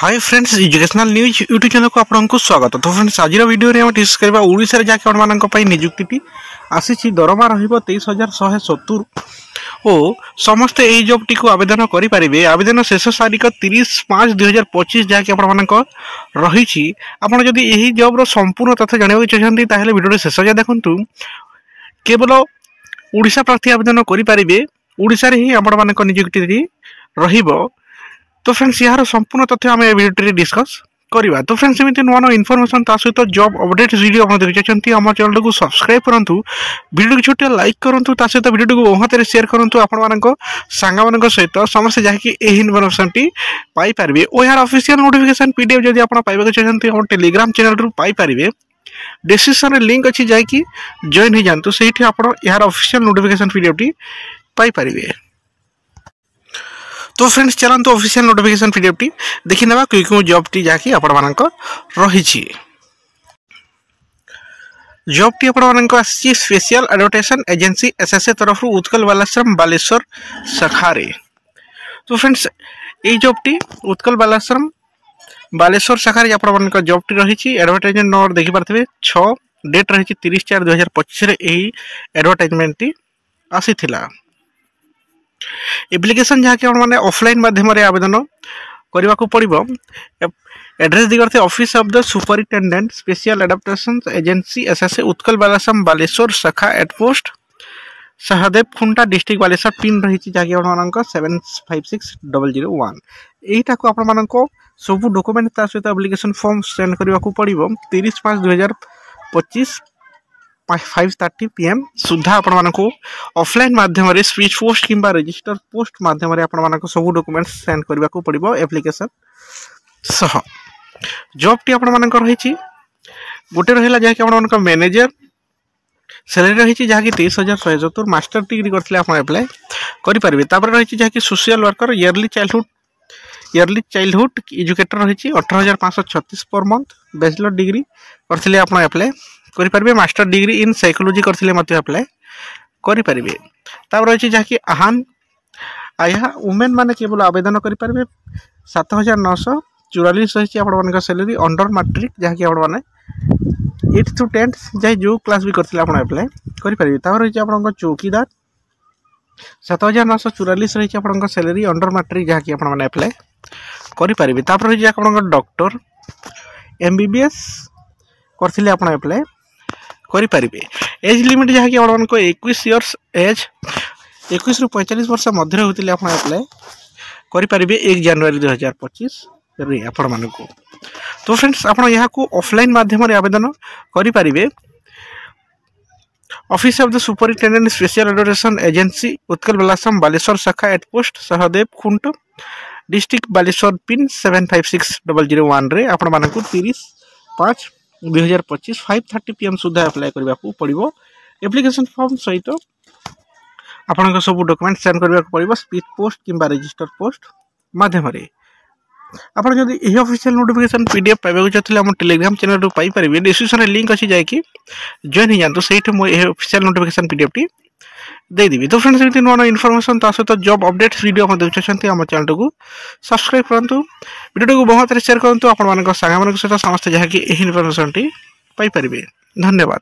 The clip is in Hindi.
Hi friends, educational news YouTube channel को आपको स्वागत। तो फ्रेंड्स, आज वीडियो में डिस्कस करबा ओडिसा रे जाके आपन नियुक्ति आसी दरमा रहिबो 23,170 ओ समस्त एई जॉब टी को आवेदन करि परिबे। आवेदन शेष तारीख 30/5/2025 जाके आपन रही। आपन जदि एही जॉब रो संपूर्ण तथ्य जानिबा चाहछन्ती ताहेले वीडियो शेष जाय देखंतु। केवल ओडिसा प्रार्थी आवेदन करि परिबे। ओडिसा रे ही आपन नियुक्ति रहिबो। तो फ्रेंड्स, यार संपूर्ण तथ्य आम वीडियो डिस्कस करवा। तो फ्रेंड्स, एमती नुआ नुआ इनफॉरमेशन ता सहित जॉब अपडेट वीडियो आप देखते आम चैनल को सब्सक्राइब करूँ, वीडियो को छोटे लाइक करूँ, ता सहित वीडियो को बहुत शेयर करूँ आपण सांग सहित समस्त जहाँकि इनफॉरमेशन टी पाइपर। और यार ऑफिशियल नोटिफिकेशन पीडीएफ जब आप पाइबा चाहते हैं टेलीग्राम चैनल रू पाइपर। डिस्क्रिप्शन लिंक अच्छी जाकि जॉइन हो जातु, से यार official notification PDF T Piper. तो फ्रेंड्स, चलते ऑफिशियल नोटिफिकेशन पीडीएफ टी देखि नेबा क्यों जॉब टी जाकि आपण मानक रही। जॉब टी आपण मानक आसी स्पेशल एडवर्टाइजमेंट एजेंसी एसएसए तरफ उत्कल बालाश्रम बालेश्वर शाखारे। तो फ्रेंड्स, ये जॉब टी उत्कल बालाश्रम बालेश्वर शाखारे आपण मानक जॉब टी रही। एडवर्टाइजमेंट नंबर देखि पारथिबे 6 डेट रही 30/4/2025 रे एही एडवर्टाइजमेंट टी आसी थिला। एप्लिकेशन जहाँकि मैंने ऑफलाइन माध्यम आवेदन करने को पड़ो। एड्रेस दी करते office of the superintendent special adaptation agency SSA Utkal Balashram Baleshwar शाखा at post Sahadev Khunta district Baleshwar pin रही जहाँकि 756001। यहीटा को आपण सब डॉक्यूमेंट सहित एप्लिकेशन फॉर्म सेंड करने को पड़ो 30/5/2025 5:30 PM सुधा आपण मानकु ऑफलाइन माध्यम रे स्पीच पोस्ट किंबा रजिस्टर पोस्ट माध्यम रे आपण मानक सब डॉक्यूमेंट सेंड करबा को पड़िबो एप्लिकेशन सह। जॉब टी आपण मानक रही गोटे रहला जहाँकि आपण मानक मैनेजर सैलरी रही जहाँकि 23,174 मास्टर डिग्री करथिले आपण अप्लाई करि परिबे। तापर रही जहाँकि social worker yearly childhood educator रही 18,536 पर मंथ। बैचलर डिग्री करथिले आपण अप्लाई करि परिबे। मास्टर डिग्री इन साइकोलॉजी करथिले मते अप्लाई करि परिबे। तापर रही जहाँकि आहान आया वुमेन माने केवल आवेदन करि परिबे। 7,944 रही आपण मानक सैलरी अंडर मैट्रिक जहाँकि आपण माने 8th to 10th जाय जो क्लास भी करथिले आपण अप्लाई करि परिबे। तापर रही आपण चौकीदार 7,944 रही आपण सैलरी अंडर मैट्रिक जहाँकि आपण माने अप्लाई करि परिबे। तापर रही आपण डॉक्टर MBBS करथिले आपण अप्लाई करि परिबे। एज लिमिट जहाँकि आपण 21 इयर्स एज 21 रु 45 वर्ष मध्य होतिले आपण अप्लाई करि परिबे 1 जनवरी 2025 रे आपण मानको। तो फ्रेंड्स, आपण यहा को ऑफलाइन माध्यम रे आवेदन करि परिबे। Office of the superintendent special advertisement agency Utkal Balashram Baleshwar शाखा at post Sahadev Khunta district Baleshwar pin 756001 रे आपण मानको 30/5/2025 5:30 PM सुधा अप्लाई करबा को पड़िबो। एप्लिकेशन फॉर्म सहित आपन सब डॉक्यूमेंट सेंड करबा को पड़िबो स्पीड पोस्ट किंबा रजिस्टर पोस्ट माध्यम रे। आपन जदि एही ऑफिशियल नोटिफिकेशन पीडीएफ पाइबा चाहथिले हम टेलीग्राम चैनल रो पाई परिबे। डिस्क्रिप्शन रे लिंक अछि जाय कि जॉइन हो जातो, सेठ मो एही ऑफिशियल नोटिफिकेशन पीडीएफ टी दे दिबी। तो फ्रेंड्स, एमती नुआ इनफॉरमेशन ता सहित जॉब अपडेट्स वीडियो हम देखि चाहते हम चैनल को सब्सक्राइब करंतु, वीडियो को बहुत शेयर करंतु, आपण मानक सांग मानक सहित समस्त जहाँकि एही इनफॉरमेशन टी पाई परिबे। धन्यवाद।